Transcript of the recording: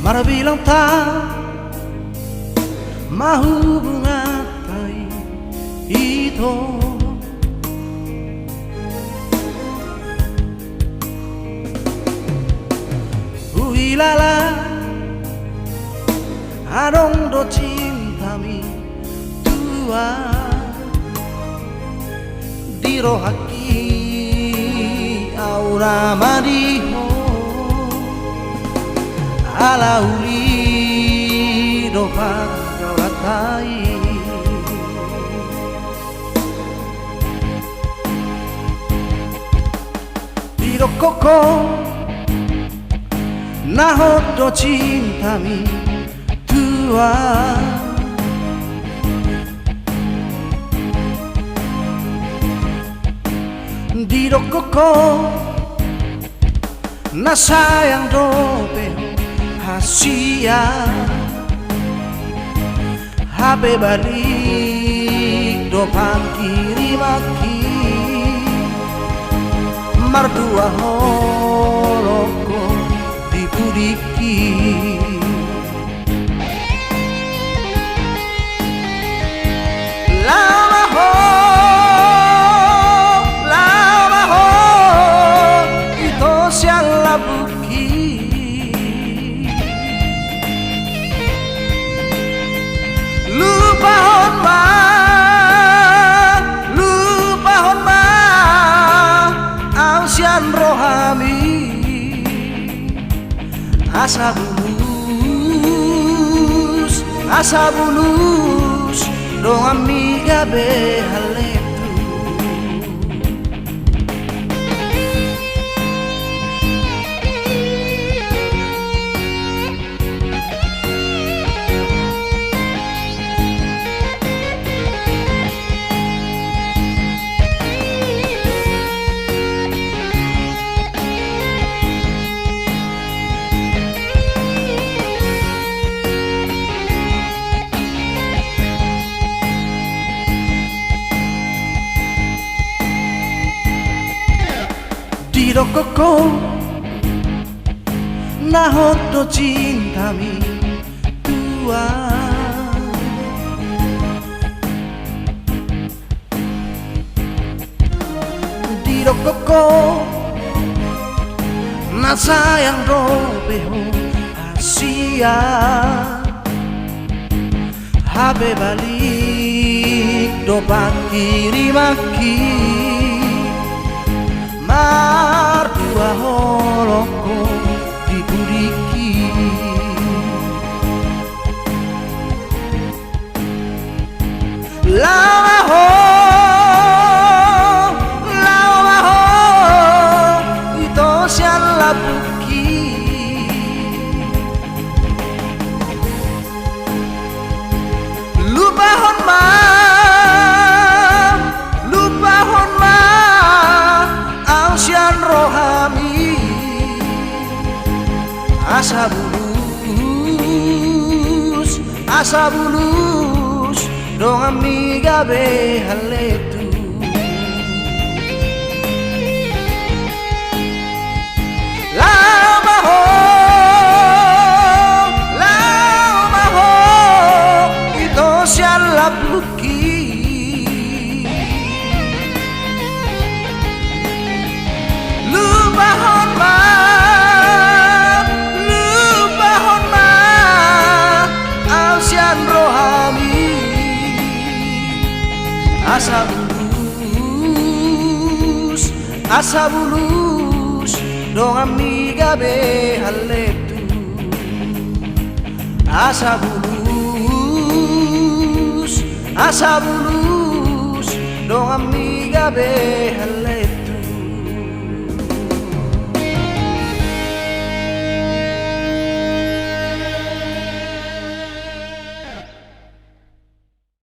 Marabilang tak mahubungan tayo ito. Uilala anong do cintami tua diro haki aura madiho ala uli do pagkawatai diro koko nahot do cintami tua diro koko na sayang do hasia hape balik do pangkiri maki mardua holoko dipudiki lama ho ito siyang labuki lupahon ma ang siyang rohami asa bulus dong amiga behaletu diro koko nahot do cintami tua diro koko na sayang do beho asia habe balik do pakiri maki mardua holoko dipudiki lama ho ito siyang labuki lupahon ma siyang rohami asa bulus dong amiga behaletu lama ho ito siyang labuki lupahon ma ang siyang rohami asa bulus dong amiga behaletu asa bulus dong amiga behaletu